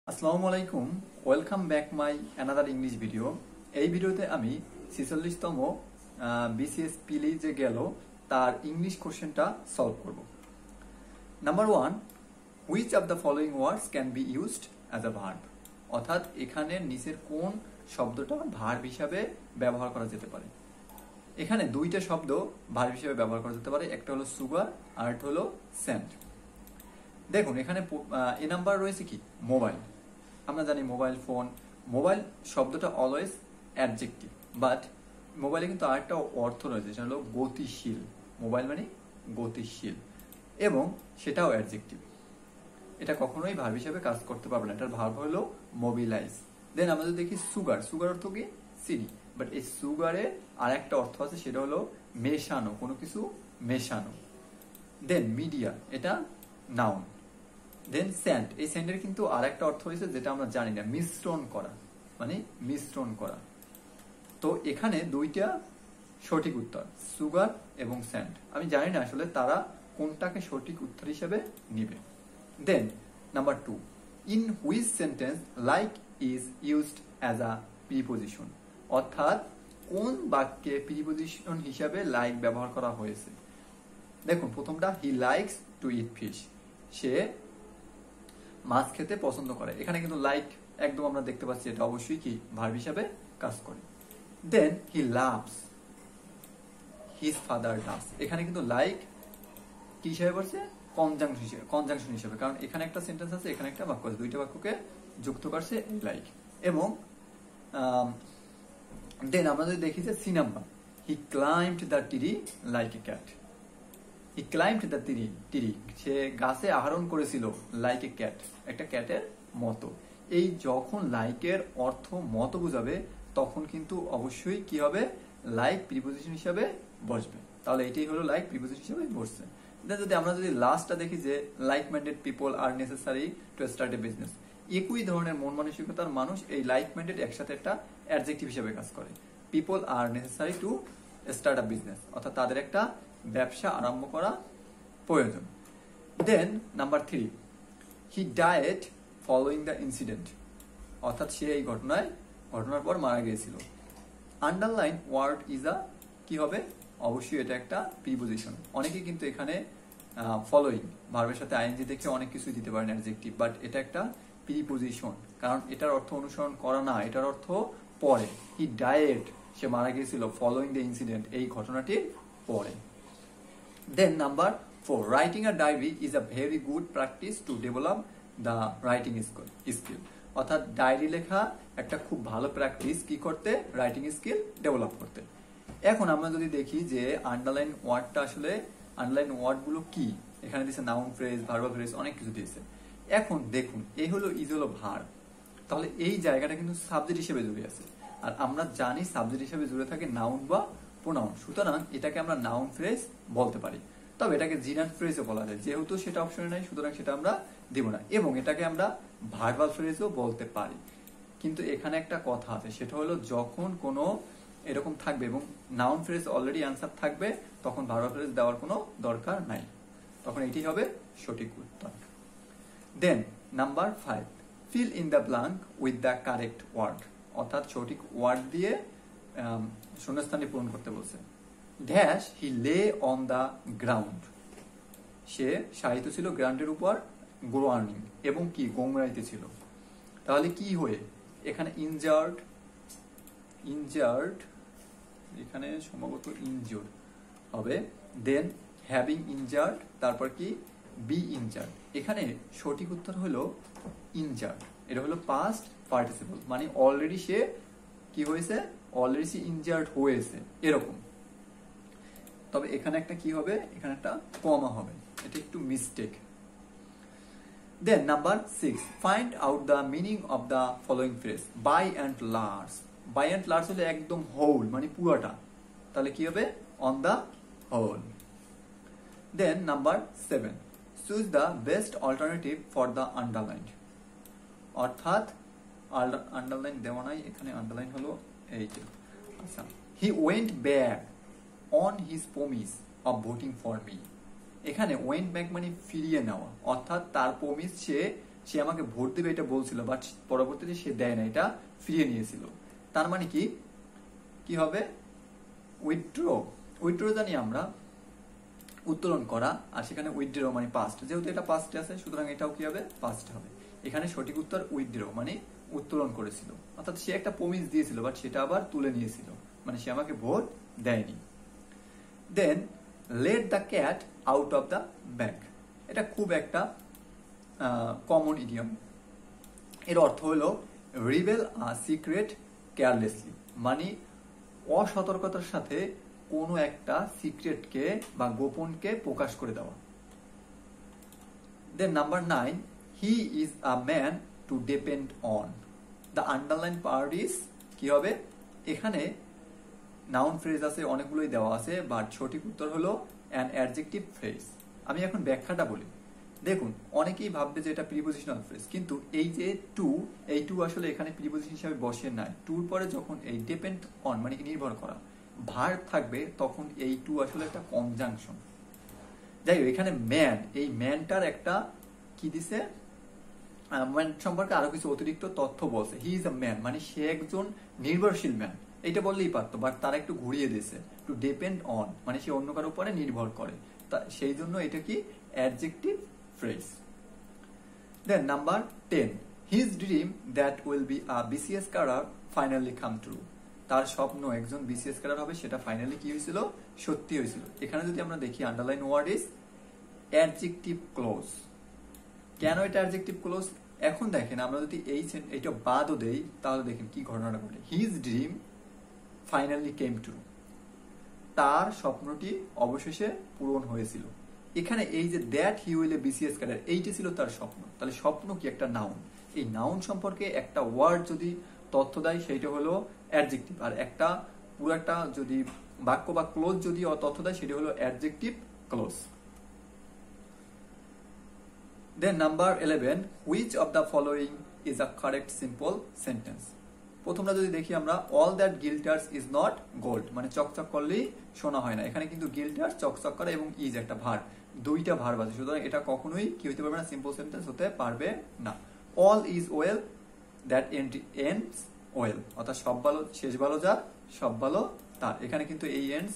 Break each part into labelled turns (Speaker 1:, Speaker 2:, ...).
Speaker 1: আসসালামু আলাইকুম, welcome back my another English video. এই ভিডিওতে আমি 46তম বিসিএস পিলি যে গেল তার ইংলিশ কোশ্চেনটা সলভ করব। Number 1, which of the following words can be used as a verb? অর্থাৎ এখানে নিচের কোন শব্দটা ভার্ব হিসাবে ব্যবহার করা যেতে পারে। এখানে দুইটা শব্দ ভার্ব হিসেবে ব্যবহার করা যেতে পারে, একটা হলো সুগার আর একটা হলো স্যান্ড। দেখুন এখানে এ নাম্বার রয়েছে কি মোবাইল। আমরা জানি মোবাইল ফোন, মোবাইল শব্দটা অলওয়েজ অ্যাডজেক্টিভ, বাট মোবাইলে কিন্তু আরেকটা অর্থ রয়েছে, সেটা হলো গতিশীল। মোবাইল মানে গতিশীল এবং সেটাও অ্যাডজেক্টিভ। এটা কখনোই ভার্ব হিসেবে কাজ করতে পারবে না, এটার ভার্ব হলো মোবিলাইজ। দেন আমরা যদি দেখি সুগার, সুগার অর্থ কি চিনি, বাট এই সুগারের আর একটা অর্থ আছে, সেটা হলো মেশানো, কোনো কিছু মেশানো। দেন মিডিয়া, এটা নাউন। দেন স্যান্ড, এই স্যান্ডের কিন্তু আর একটা অর্থ হয়েছে যেটা আমরা জানি না, মিশ্রণ করা, মানে মিশ্রণ করা। তো এখানে দুইটা সঠিক উত্তর, সুগার এবং স্যান্ড। আমি জানি না আসলে তারা কোনটাকে সঠিক উত্তর হিসেবে নিবে। Then number 2, in which sentence like is used as a preposition? অর্থাৎ কোন বাক্যে প্রিপোজিশন হিসাবে লাইক ব্যবহার করা হয়েছে। দেখুন প্রথমটা, he likes to eat fish, সে মাছ খেতে পছন্দ করে। এখানে কিন্তু লাইক একদম আমরা দেখতে পাচ্ছি এটা অবশ্যই কি ভার্ব হিসাবে কাজ করে। Then he loves his father loves, এখানে কিন্তু লাইক কি হিসাবে পড়ছে, কনজাংশন হিসেবে, কারণ এখানে একটা সেন্টেন্স আছে, এখানে একটা বাক্য আছে, দুইটা বাক্যকে যুক্ত করছে লাইক। এবং দেন আমরা যদি দেখি যে C number, he climbed the tree like a cat. He climbed the tree, সে গাছে আরোহণ করেছিল লাইক এ ক্যাট, একটা ক্যাটের মতো। এই যখন লাইকের অর্থ মতো বোঝাবে তখন কিন্তু অবশ্যই কি হবে, লাইক প্রিপোজিশন হিসাবে বসবে। তাহলে এটাই হলো লাইক প্রিপোজিশন হিসাবে বসছে। যদি আমরা যদি লাস্টটা দেখি যে like minded people are necessary to start A business, একই ধরনের মন মানসিকতার মানুষ এই লাইক মাইন্ডেড একসাথে একটা অ্যাডজেক্টিভ হিসেবে কাজ করে। People are necessary to start a business, অর্থাৎ তাদের একটা ব্যবসা আরম্ভ করা প্রয়োজন। Then number 3, he died following the incident, অর্থাৎ সে এই ঘটনার পর মারা গিয়েছিল। আন্ডারলাইন ওয়ার্ড ইজ আ কি হবে, অবশ্যই এটা একটা প্রিপোজিশন। অনেকে কিন্তু এখানে ফলোইং ভার্বের সাথে আইএনজি দেখে অনেক কিছুই দিতে পারেন অ্যাডজেক্টিভ, বাট এটা একটা প্রিপোজিশন, কারণ এটার অর্থ অনুসরণ করা না, এটার অর্থ পরে। হি ডায়েড, সে মারা গিয়েছিল, ফলোইং দ্য ইনসিডেন্ট, এই ঘটনাটির পরে। Then number 4, writing a diary is a very good practice to develop the writing skill. অর্থাৎ ডায়েরি লেখা একটা খুব ভালো প্র্যাকটিস কি করতে, রাইটিং স্কিল ডেভেলপ করতে। এখন আমরা যদি দেখি যে আন্ডারলাইন ওয়ার্ডটা আসলে, আন্ডারলাইন ওয়ার্ডগুলো কি, এখানে দিয়েছে নাউন ফ্রেজ, ভার্বাল ফ্রেজ, অনেক কিছু দিয়েছে। এখন দেখুন এই হলো ইজ হলো ভার্ব, তাহলে এই জায়গাটা কিন্তু সাবজেক্ট হিসেবে জুড়ে আছে, আর আমরা জানি সাবজেক্ট হিসেবে জুড়ে থাকে নাউন বা প্রোনাউন, সুতরাং এটাকে আমরা নাউন ফ্রেজ বলতে পারি। তবে এটাকে জিনান ফ্রেজও বলা যায়, যেহেতু সেটা অপশনে নাই সুতরাং সেটা আমরা দিব না। এবং এটাকে আমরা ভার্বাল ফ্রেজও বলতে পারি। কিন্তু এখানে একটা কথা আছে, সেটা হলো যখন কোনো এরকম থাকবে এবং নাউন ফ্রেজ অলরেডি অ্যান্সার থাকবে, তখন ভার্বাল ফ্রেজ দেওয়ার কোনো দরকার নাই, তখন এটি হবে সঠিক উত্তর। Then number 5, fill in the blank with the correct word, অর্থাৎ সঠিক ওয়ার্ড দিয়ে শূন্যস্থানে পূরণ করতে বলছে। Dash he lay on the ground, সে শায়িত ছিল গ্রাউন্ডের উপর, গ্রোয়ার্নিং এবং কি গোমরাইতে ছিল। তাহলে কি হয়ে, এখানে ইনজার্ড, এখানে সম্ভবত ইনজুর্ড হবে। দেন হ্যাভিং ইনজার্ড, তারপর কি বি ইনজার্ড। এখানে সঠিক উত্তর হলো ইনজার্ড, এটা হলো পাস্ট পার্টিসিপল, মানে অলরেডি সে কি হয়েছে, অলরেডি সে ইনজার্ড হয়েছে এরকম। তবে এখানে একটা কি হবে, এখানে একটা কমা হবে, এটা একটু mistake. Then number 6, find out the meaning of the following phrase by and large. By and large হলে একদম হোল, মানে পুরোটা, তাহলে কি হবে on the whole. Then number 7, choose the best alternative for the underline, অর্থাৎ আন্ডারলাইন দেওয়া নাই, এখানে আন্ডারলাইন হলো এইটা। আচ্ছা, he went back on his promise of voting for me, এখানে ওয়েন্ট ব্যাক মানে ফিরিয়ে নেওয়া, অর্থাৎ তার প্রমিস সে সে আমাকে ভোট দেবে এটা বলছিল, বাট পরবর্তীতে সে দেয় না, এটা ফিরিয়ে নিয়েছিল। তার মানে কি কি হবে? উইথড্র। উইথড্র জানি আমরা উত্তোলন করা, আর সেখানে উইথড্র মানে পাস্ট, যেহেতু এটা পাস্টে আছে সুতরাং এটাও কি হবে? পাস্ট হবে। এখানে সঠিক উত্তর উইথড্র মানে উত্তোলন করেছিল, অর্থাৎ সে একটা প্রমিস দিয়েছিল বাট সেটা আবার তুলে নিয়েছিল, মানে সে আমাকে ভোট দেয়নি। Then let the cat out of the bag, এটা খুব একটা কমন ইডিয়ম। এর অর্থ হলো রিভেল আ সিক্রেট কেয়ারলেসলি, মানে অসতর্কতার সাথে কোনো একটা সিক্রেটকে বা গোপনকে প্রকাশ করে দেওয়া। Then number 9, he is a man to depend on. The underline part is কি হবে? এখানে নাউন ফ্রেজ আছে, অনেকগুলোই দেওয়া আছে, বাট সঠিক উত্তর হলো অ্যান অ্যাডজেক্টিভ ফ্রেজ। আমি এখন ব্যাখ্যাটা বলি। দেখুন, অনেকেই ভাববে যে এটা প্রিপোজিশনাল ফ্রেজ, কিন্তু এই যে টু, এই টু আসলে এখানে প্রিপোজিশন হিসাবে বসে নাই। টুর পরে যখন এই ডিপেন্ড অন মানে কি নির্ভর করা ভার্ব থাকবে, তখন এই টু আসলে একটা কনজাংশন। যাই হোক, এখানে ম্যান, এই ম্যানটার একটা কি দিছে, ম্যান সম্পর্কে আরো কিছু অতিরিক্ত তথ্য বলছে। হি ইজ আ ম্যান মানে সে একজন নির্ভরশীল ম্যান, এটা বললেই পারতো, বাট তারা একটু ঘুরিয়ে দিয়েছে। টু ডিপেন্ড অন মানে সে অন্য কারোর উপরে নির্ভর করে, সেই জন্য এটা কি adjective phrase. Then number 10, his dream that will be a BCS cadre finally come true. তার স্বপ্ন একজন বিসিএস ক্যাডার হবে, সেটা ফাইনালি কি হয়েছিল? সত্যি হয়েছিল। এখানে যদি আমরা দেখি underline word is adjective clause. কেন এটা অ্যাডজেক্টিভ ক্লোজ? এখন দেখেন, আমরা যদি এইটা বাদও দেই তাহলে দেখেন কি ঘটনাটা ঘটে। His dream finally came true, তার স্বপ্নটি অবশেষে পূরণ হয়েছিল। এখানে এই যে that he will A BCS cadre, এইটা ছিল তার স্বপ্ন। তাহলে স্বপ্ন কি? একটা নাউন। এই নাউন সম্পর্কে একটা ওয়ার্ড যদি তথ্য দেয় সেইটা হলো অ্যাডজেক্টিভ, আর একটা পুরো একটা যদি বাক্য বা ক্লোজ যদি তথ্য দেয় সেটা হলো adjective clause. Then number 11, which of the following is a correct simple sentence? প্রথমটা যদি দেখি আমরা, all that glitters is not gold, মানে চকচক করলেই সোনা হয় না। এখানে কিন্তু গিল্টার, চকচক করা এবং ইজ একটা ভার্ব, দুইটা ভার্ব আছে, সুতরাং এটা কখনোই কি হতে পারবে না? সিম্পল সেন্টেন্স হতে পারবে না। all is well that ends well, অর্থাৎ সব ভালো শেষ ভালো যার, সব ভালো তার। এখানে কিন্তু এই ends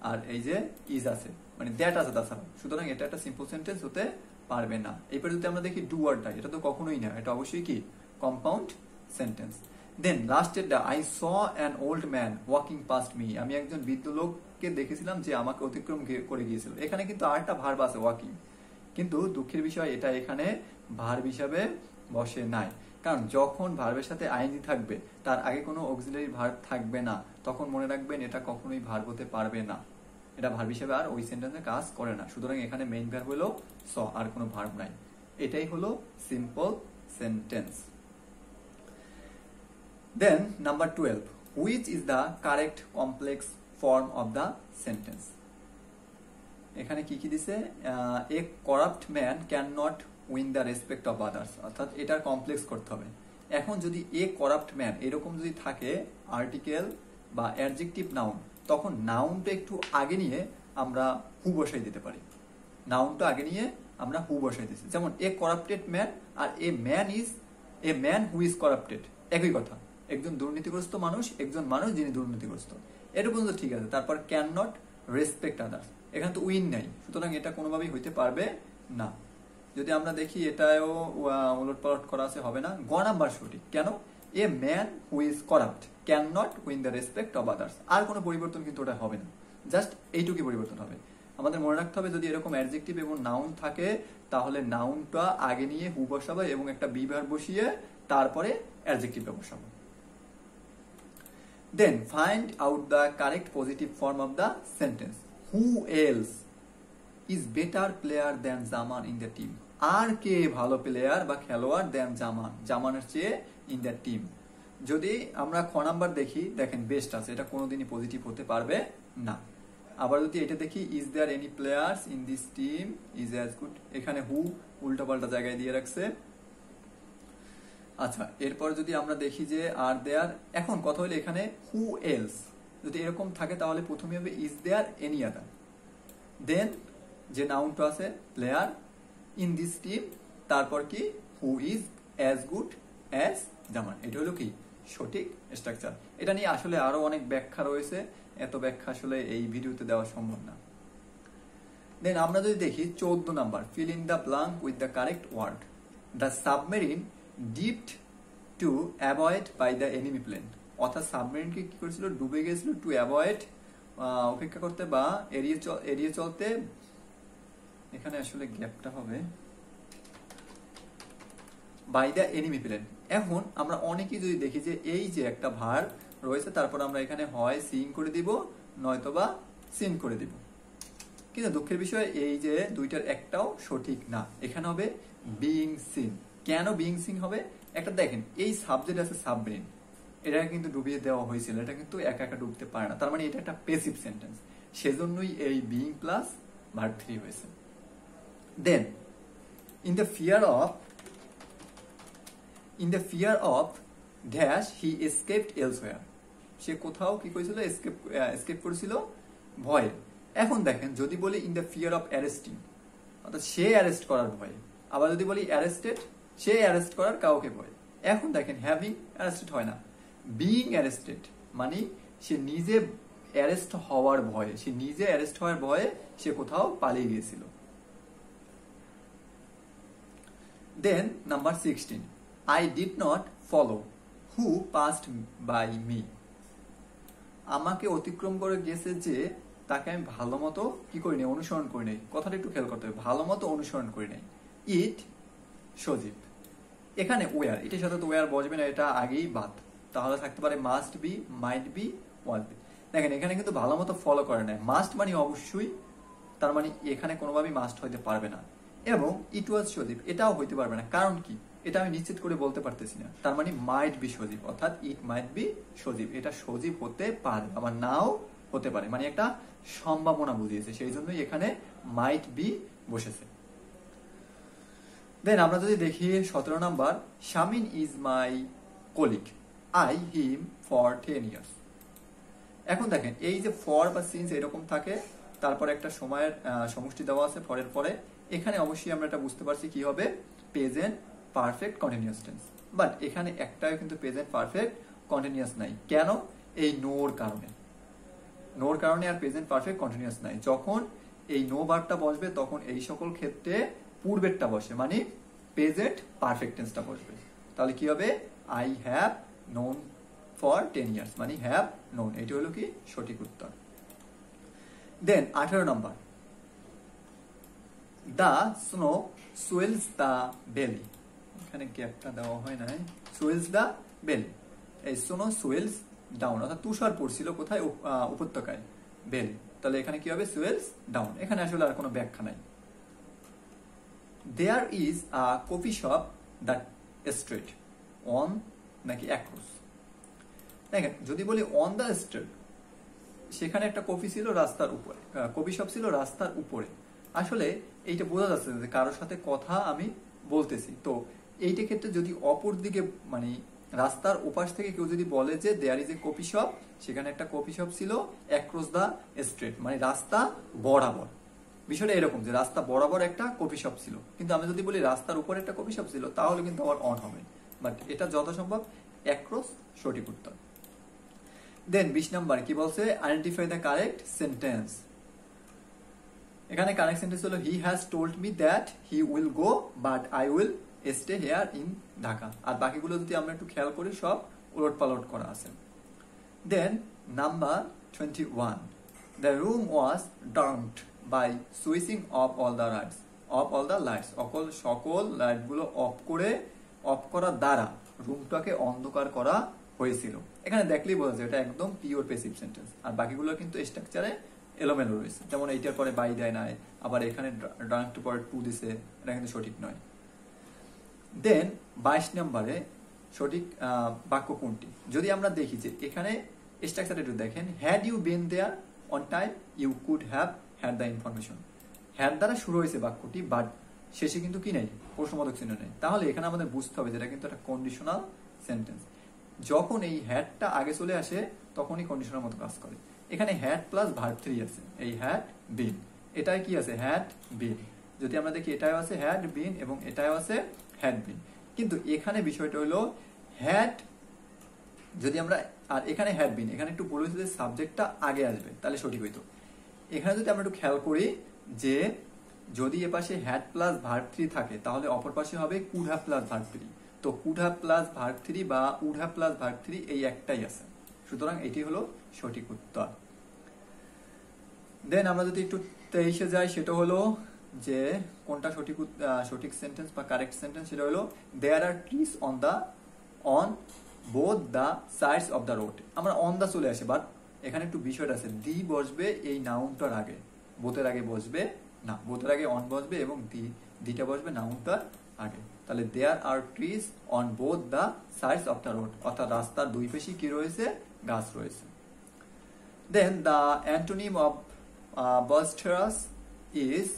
Speaker 1: আর এই যে ইজ আছে, মানে দ্যাট আছে তাছাড়া, সুতরাং এটা একটা সিম্পল সেন্টেন্স হতে পারবে না। এরপরে যদি আমরা দেখি ডু ওয়ার্ডটা, এটা তো কখনোই না, এটা অবশ্যই কি? Compound sentence. দেন লাস্টেরটা, I saw an old man walking past me, আমি একজন বৃদ্ধ লোককে দেখেছিলাম যে আমাকে অতিক্রম করে গিয়েছিল। এখানে কিন্তু আরেকটা ভার্ব আছে ওয়াকিং, কিন্তু দুঃখের বিষয় এটা এখানে ভার্ব হিসাবে বসে নাই, কারণ যখন ভার্বের সাথে আইএনজি থাকবে তার আগে কোনো অক্সিলারি ভার্ব থাকবে না, তখন মনে রাখবেন এটা কখনোই ভার্ব হতে পারবে না, এটা ভার্ব হিসেবে আর ওই সেন্টেন্সে কাজ করে না। সুতরাং এখানে মেইন ভার্ব হলো স, আর কোনো ভার্ব নাই। এটাই হলো simple sentence. Then number 12, which is the correct complex form of the sentence? এখানে কি কি দিছে? A corrupt man can not win the respect of others, অর্থাৎ এটার কমপ্লেক্স করতে হবে। এখন যদি এ করাপ্ট ম্যান এরকম যদি থাকে আর্টিকেল বা অ্যাডজেক্টিভ নাউন, তখন নাউনটা একটু আগে নিয়ে আমরা হু বসাই দিতে পারি। নাউনটা আগে নিয়ে আমরা হু বসাই দিচ্ছি, যেমন এ করাপ্টেড ম্যান আর a man who is corrupted, একই কথা। একজন দুর্নীতিগ্রস্ত মানুষ, একজন মানুষ যিনি দুর্নীতিগ্রস্ত, এটা পর্যন্ত ঠিক আছে। তারপর ক্যান নট রেসপেক্ট আদার্স, এখানে তো উইন নাই, সুতরাং এটা কোনোভাবেই হইতে পারবে না। যদি আমরা দেখি এটাও উলটপালট করা আছে, হবে না। গ নাম্বার সঠিক। কেন? A man who is corrupt can not win the respect of others, আর কোনো পরিবর্তন কিন্তু ওটা হবে না, জাস্ট এইটুকুই পরিবর্তন হবে। আমাদের মনে রাখতে হবে, যদি এরকম অ্যাডজেক্টিভ এবং নাউন থাকে তাহলে নাউনটা আগে নিয়ে হু বসাবো এবং একটা বি ভার্ব বসিয়ে তারপরে অ্যাডজেক্টিভটা বসাবো। Then find out the correct positive form of the sentence. Who else is better player than Zaman in the team, আর কে ভালো প্লেয়ার বা খেলোয়াড় দ্যান জামান, জামানের চেয়ে ইন দ্য টিম। যদি আমরা খ নাম্বার দেখি, দেখেন বেস্ট আছে, এটা কোনোদিনই পজিটিভ হতে পারবে না। আবার যদি এটা দেখি, is there any players in this team is as good, এখানে হু উল্টাপাল্টা জায়গায় দিয়ে রাখছে। আচ্ছা, এরপর যদি আমরা দেখি যে আর দেয়ার, এখন কথা হলো এখানে হু এলস যদি এরকম থাকে তাহলে প্রথমে হবে ইজ দেয়ার এনি আদার, দেন যে নাউনটা আছে প্লেয়ার, ইন দিস টিম, তারপর কি who is as good as Zaman. এটা হলো কি সঠিক স্ট্রাকচার। এটা নিয়ে আসলে আরো অনেক ব্যাখ্যা রয়েছে, এত ব্যাখ্যা আসলে এই ভিডিওতে দেওয়া সম্ভব না। দেন আমরা যদি দেখি 14 number, fill in the blank with the correct word. The submarine dipped to avoid by the enemy plane. অর্থাৎ সাবমেরিনকে কি করেছিল, ডুবে গিয়েছিল, টু অ্যাভয়েড অপেক্ষা করতে বা এড়িয়ে চলতে, এখানে আসলে গ্যাপটা হবে বাই দ্য এনিমি প্লেন। এখন আমরা অনেকেই যদি দেখি যে এই যে একটা ভার্ব রয়েছে, তারপর আমরা এখানে হয় সিং করে দিব নয়তোবা সিন করে দিব, কিন্তু দুঃখের বিষয় এই যে দুইটার একটাও সঠিক না। এখানে হবে বিইং সিন। কেন বিইং সিন হবে, একটা দেখেন এই সাবজেক্ট আছে সাবমেরিন, এটা কিন্তু ডুবিয়ে দেওয়া হয়েছিল, এটা কিন্তু একা একা ডুবতে পারে না, তার মানে এটা একটা প্যাসিভ সেন্টেন্স, সেজন্যই এই বিইং প্লাস ভার্ব 3 হয়েছে। Then in the fear of dash he escaped elsewhere. সে কোথাও কি করেছিল, এসকেপ করেছিল ভয়ে। এখন দেখেন যদি বলি in the fear of arresting, অর্থাৎ সে অ্যারেস্ট করার ভয়ে, আবার যদি বলি অ্যারেস্টেড, সে অ্যারেস্ট করার কাউকে ভয়। এখন দেখেন হ্যাভিং অ্যারেস্টেড হয় না, বিইং অ্যারেস্টেড মানে সে নিজে অ্যারেস্ট হওয়ার ভয়ে, সে কোথাও পালিয়ে গিয়েছিল। দেন number 16, I did not follow who passed by me. আমাকে অতিক্রম করে গেছে যে, তাকে আমি ভালো মতো কি করি নাই, অনুসরণ করি নাই। কথাটা একটু খেয়াল করতে হবে, ভালো মতো অনুসরণ করি নাই। ইট সজীব, এখানে ওয়ার, এটার সাথে তো ওয়ার বসবে না, এটা আগেই বাদ, তাহলে থাকতে পারে must be, might be, was be. দেখেন এখানে কিন্তু ভালো মতো ফলো করে নাই, মাস্ট মানে অবশ্যই, তার মানে এখানে কোনোভাবেই মাস্ট হইতে পারবে না। এবং ইট ওয়াজ সজীব, এটাও হইতে পারবে না, কারণ কি এটা আমি নিশ্চিত করে বলতে পারতেছি না, তার মানে মাইট বি সজীব, অর্থাৎ ইট মাইট বি সজীব, এটা সজীব হতে পারে আবার নাও হতে পারে, মানে একটা সম্ভাবনা বুঝিয়েছে, সেই জন্যই এখানে মাইট বি বসেছে। দেন আমরা যদি দেখি 17 number, Shamin is my colleague, I him for 10 years। এখন দেখেন এই যে ফর বা সিন্স এরকম থাকে, তারপরে একটা সময়ের সমষ্টি দেওয়া আছে ফরের পরে, এখানে অবশ্যই আমরা এটা বুঝতে পারছি কি হবে, present perfect continuous tense. But এখানে একটাও কিন্তু প্রেজেন্ট পারফেক্ট কন্টিনিউয়াস নাই, কেন, এই নোর কারণে আর প্রেজেন্ট পারফেক্ট কন্টিনিউয়াস নাই। যখন এই নো ভার্বটা বসবে তখন এই সকল ক্ষেত্রে পূর্বেরটা বসে, মানে প্রেজেন্ট পারফেক্ট টেন্সটা বসবে। তাহলে কি হবে, I have known for 10 years, মানে হ্যাভ নোন, এটি হলো কি সঠিক উত্তর। দেন 18 নাম্বার, দ্য স্নো সুয়েলস দ্য বেলি। এখানে গ্যাপটা দেওয়া হয় নাই, সুয়েলস দ্য বেলি, এই স্নো সুয়েলস ডাউন, অর্থাৎ তুষার পড়ছিল কোথায়, উপত্যকায়, বেলি, তাহলে এখানে কি হবে, সুয়েলস ডাউন। এখানে আসলে আর কোনো ব্যাখ্যা নাই। There is a coffee shop that street, on নাকি অ্যাক্রস। দেখেন যদি বলি অন দ্য স্ট্রিট, সেখানে একটা কফি ছিল রাস্তার উপরে, কফি শপ ছিল রাস্তার উপরে, আসলে এইটা বোঝা যাচ্ছে যে কারোর সাথে কথা আমি বলতেছি। তো এইটা ক্ষেত্রে যদি অপর দিকে মানে রাস্তার ওপাশ থেকে কেউ যদি বলে যে there is a coffee shop, সেখানে একটা কফি শপ ছিল অ্যাক্রস দ্য স্ট্রিট, মানে রাস্তা বরাবর, বিষয়টা এরকম যে রাস্তা বরাবর একটা কফি শপ ছিল। কিন্তু আমি যদি বলি রাস্তার উপরে একটা কফি শপ ছিল, তাহলে কিন্তু আবার অন হবে, বাট এটা যথাসম্ভব অ্যাক্রস সঠিক উত্তর। দেন 20 নাম্বার কি বলছে, আইডেন্টিফাই দ্য কারেক্ট সেন্টেন্স। এখানে কারেক্ট সেন্টেন্স হলো he has told me that he will go but I will stay here in Dhaka. আর বাকিগুলো যদি আমরা একটু খেয়াল করি সব উলট পালট করা আছে। Then number 21, the room was darked by switching off all the lights, সকল লাইটগুলো অফ করার দ্বারা রুমটাকে অন্ধকার করা হয়েছিল। এখানে দেখলেই বোঝা যায় এটা একদম পিওর প্যাসিভ সেন্টেন্স, আর বাকিগুলো কিন্তু স্ট্রাকচারে এলোমেলো রয়েছে, যেমন এইটার পরে বাই দেয় নাই, আবার এখানে ডার্কড পরে টু দিছে, এটা কিন্তু সঠিক নয়। দেন 22 নম্বরে সঠিক বাক্য কোনটি, যদি আমরা দেখি যে এখানে স্ট্রাকচার একটু দেখেন, had you been there on time you could have had the information. Had দ্বারা শুরু হয়েছে বাক্যটি, বাট শেষে কিন্তু কি নেই, প্রশ্নবোধক চিহ্ন নেই, তাহলে এখানে আমাদের বুঝতে হবে যেটা কিন্তু একটা কন্ডিশনাল সেন্টেন্স। যখন এই হ্যাডটা আগে চলে আসে তখনই কন্ডিশনাল মতো কাজ করে। এখানে হ্যাড প্লাস ভার্ব 3 আছে, এই হ্যাড বিন, এটাই কি আছে, হ্যাড বিন। যদি আমরা দেখি এটাও আছে হ্যাড বিন এবং এটাও আছে হ্যাড বিন। কিন্তু এখানে বিষয়টা হলো হ্যাড, যদি আমরা, আর এখানে হ্যাড বিন, এখানে একটু বলেছি যে সাবজেক্টটা আগে আসবে তাহলে সঠিক হইতো। এখানে যদি আমরা একটু খেয়াল করি যে যদি এ পাশে হ্যাড প্লাস ভার্ব থ্রি থাকে তাহলে অপর পাশে হবে could have plus verb three. তো could have plus verb three বা would have plus verb three এই একটাই আছে, সুতরাং এটি হলো সঠিক উত্তর। দেন আমরা যদি একটু 23-এ যাই, সেটা হলো যে কোনটা সঠিক সেন্টেন্স বা কারেক্ট সেন্টেন্স, সেটা হলো there are trees on both the sides of the road. আমরা অন দা চলে আসে, বাট এখানে একটু বিষয়টা আছে, দি বসবে এই নাউনটার আগে, বোথের আগে বসবে না, বোথের আগে অন বসবে এবং দিটা বসবে নাউনটার আগে। তাহলে there are trees on both the sides of the road, অর্থাৎ রাস্তার দুই পাশে কি রয়েছে, গাছ রয়েছে। Then the antonym of boisterous is,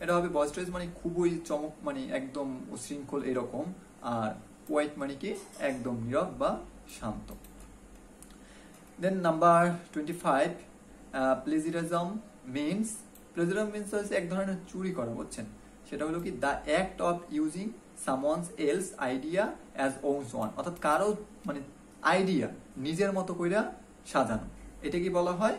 Speaker 1: এটা হবে বস্টারাস মানে খুবই চমক, মানে একদম উশৃঙ্খল এরকম, আর কোয়াইট মানে কি একদম নীরব বা শান্ত। Then number 25, plagiarism means, plagiarism means হচ্ছে এক ধরনের চুরি করা, বুঝছেন? সেটা হলো কি the act of using someone's else idea as owns one, অর্থাৎ কারো মানে আইডিয়া নিজের মতো কইরা সাজানো, এটা কি বলা হয়।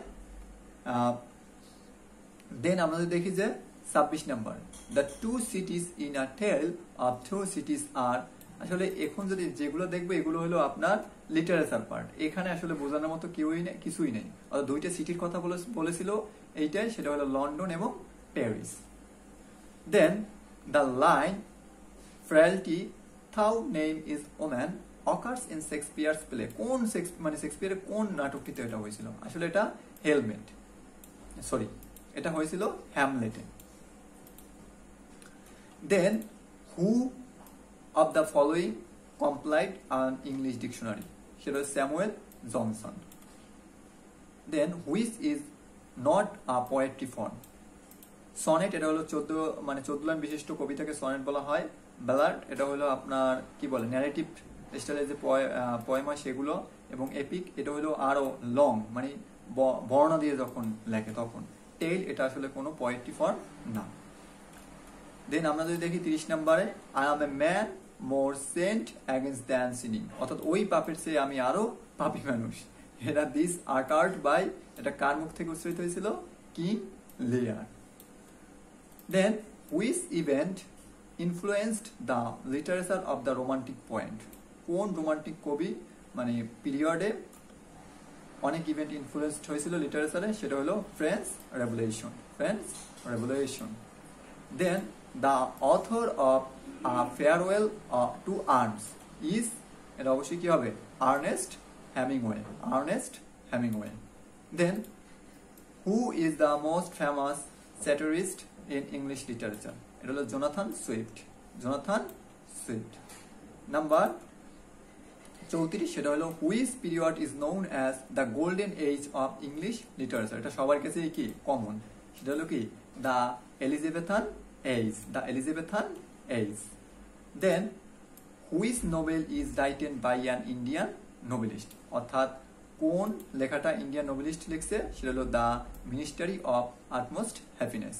Speaker 1: দেন আমরা যদি দেখি যে 26 number, the two cities in a tale of two cities are, আসলে এখন যদি যেগুলো দেখবো এগুলো হলো আপনার লিটারেচার পার্ট, এখানে আসলে বোঝানোর মতো কিছুই নেই। অর্থাৎ দুইটা সিটির কথা বলেছিল এইটাই, সেটা হলো লন্ডন এবং Paris. Then the line frailty thou name is woman occurs in Shakespeare's play, কোন মানে শেক্সপিয়ারের কোন নাটকটিতে এটা হয়েছিল? আসলে এটা এটা হয়েছিল হ্যামলেটে। Then who of the following complied an English dictionary, সেটা হচ্ছে Samuel Johnson. Then which is not a poetry form, sonnet এটা হলো 14 লাইন বিশিষ্ট কবিতাকে সনেট বলা হয়। ব্যালাড এটা হলো আপনার কি বলে ন্যারেটিভ স্টাইলের যে পয়েমা সেগুলো, এবং এপিক এটা হলো আরো লং, মানে বর্ণনা দিয়ে যখন লেখে তখন। টেল এটা আসলে কোনো পোয়েট্রি ফর্ম না। দেন আমরা যদি দেখি 30 নম্বরে, I am a man more sinned against than sinning, অর্থাৎ ওই পাপের চেয়ে আমি আরো পাপী মানুষ। এটা দিস আর্ট বাই, এটা কার মুখ থেকে উচ্চারিত হয়েছিল? King Lear. Then which event influenced the literature of the romantic point, কোন রোমান্টিক কবি মানে পিরিয়ডে অনেক ইভেন্ট ইনফ্লুয়েন্সড হয়েছিল লিটারেচারে, সেটা হলো French Revolution. Then the author of a farewell to arms is, এটা অবশ্যই কি হবে? Ernest Hemingway. Then who is the most famous satirist in English literature, এটা হলো জোনাথন সুইফট। নাম্বার 34, সেটা হলো which period is known as the golden age of English literature, এটা সবার কাছে কি কমন, সেটা হলো কি the Elizabethan age. Then which novel is written by an Indian noblest, অর্থাৎ কোন লেখাটা ইন্ডিয়ান নোবেলিস্ট লিখছে, সেটা হলো the ministry of utmost happiness.